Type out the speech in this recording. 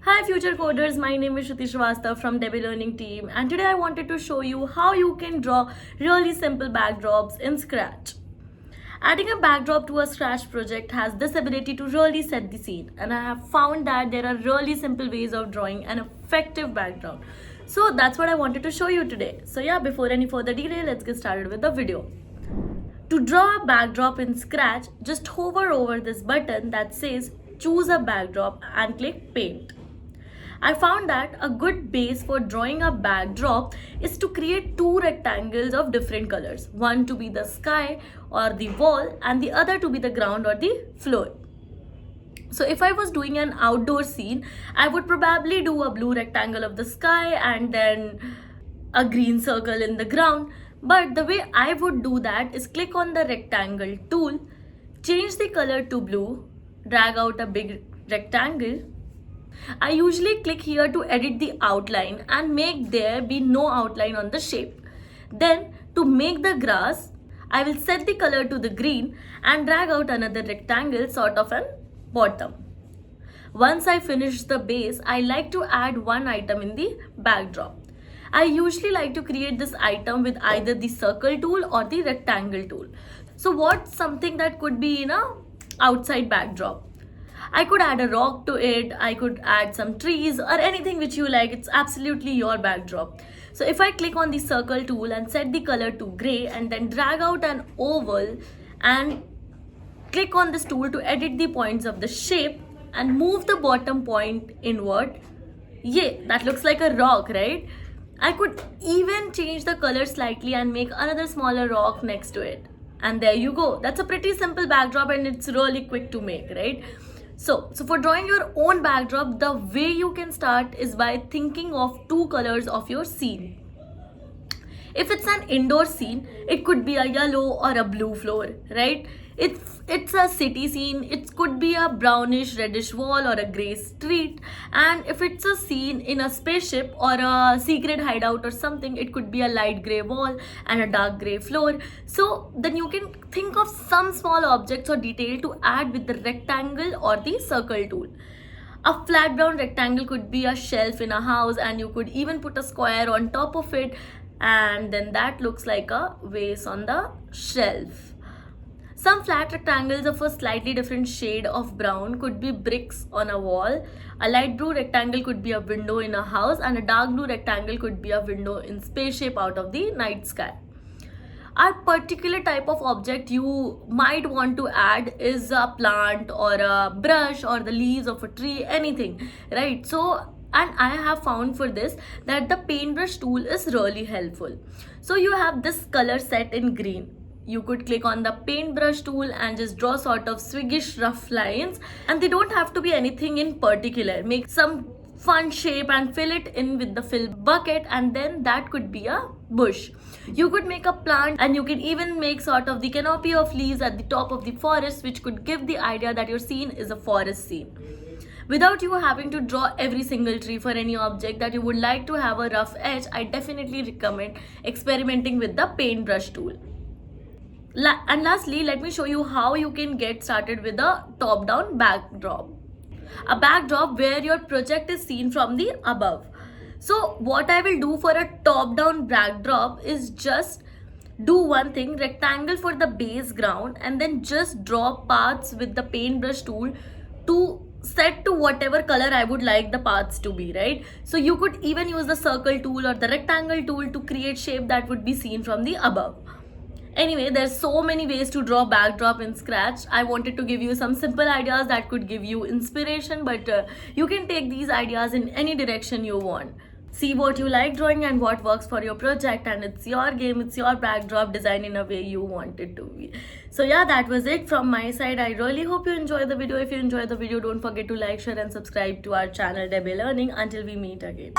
Hi future coders, my name is Shruti Shrivastava from Debbie Learning team, and today I wanted to show you how you can draw really simple backdrops in Scratch. Adding a backdrop to a Scratch project has this ability to really set the scene, and I have found that there are really simple ways of drawing an effective background. So that's what I wanted to show you today. So yeah, before any further delay, let's get started with the video. To draw a backdrop in Scratch, just hover over this button that says choose a backdrop and click paint. I found that a good base for drawing a backdrop is to create two rectangles of different colors, one to be the sky or the wall and the other to be the ground or the floor. So if I was doing an outdoor scene, I would probably do a blue rectangle of the sky and then a green circle in the ground. But the way I would do that is click on the rectangle tool, change the color to blue, drag out a big rectangle. I usually click here to edit the outline and make there be no outline on the shape. Then to make the grass, I will set the color to the green and drag out another rectangle sort of an bottom. Once I finish the base, I like to add one item in the backdrop. I usually like to create this item with either the circle tool or the rectangle tool. So what's something that could be in a outside backdrop? I could add a rock to it, I could add some trees or anything which you like. It's absolutely your backdrop. So if I click on the circle tool and set the color to gray and then drag out an oval and click on this tool to edit the points of the shape and move the bottom point inward. Yeah, that looks like a rock, right? I could even change the color slightly and make another smaller rock next to it. And there you go. That's a pretty simple backdrop and it's really quick to make, right? So for drawing your own backdrop, the way you can start is by thinking of two colors of your scene. If it's an indoor scene, it could be a yellow or a blue floor, right? It's a city scene, it could be a brownish reddish wall or a gray street. And if it's a scene in a spaceship or a secret hideout or something, it could be a light gray wall and a dark gray floor. So then you can think of some small objects or detail to add with the rectangle or the circle tool. A flat brown rectangle could be a shelf in a house, and you could even put a square on top of it, and then that looks like a vase on the shelf. Some flat rectangles of a slightly different shade of brown could be bricks on a wall. A light blue rectangle could be a window in a house, and a dark blue rectangle could be a window in spaceship out of the night sky. A particular type of object you might want to add is a plant or a brush or the leaves of a tree, anything, right? So and I have found for this that the paintbrush tool is really helpful. So you have this color set in green. You could click on the paintbrush tool and just draw sort of swiggish rough lines, and they don't have to be anything in particular. Make some fun shape and fill it in with the fill bucket, and then that could be a bush. You could make a plant, and you can even make sort of the canopy of leaves at the top of the forest, which could give the idea that your scene is a forest scene. Without you having to draw every single tree for any object that you would like to have a rough edge, I definitely recommend experimenting with the paintbrush tool. And lastly, let me show you how you can get started with a top-down backdrop. A backdrop where your project is seen from the above. So what I will do for a top-down backdrop is just do one thing, rectangle for the base ground, and then just draw paths with the paintbrush tool to set to whatever color I would like the paths to be, right? So you could even use the circle tool or the rectangle tool to create shape that would be seen from the above. Anyway, there's so many ways to draw backdrop in Scratch. I wanted to give you some simple ideas that could give you inspiration, but you can take these ideas in any direction you want. See what you like drawing and what works for your project, and it's your game, it's your backdrop design in a way you want it to be. So yeah, that was it from my side. I really hope you enjoyed the video. If you enjoyed the video, don't forget to like, share and subscribe to our channel Debbie Learning. Until we meet again.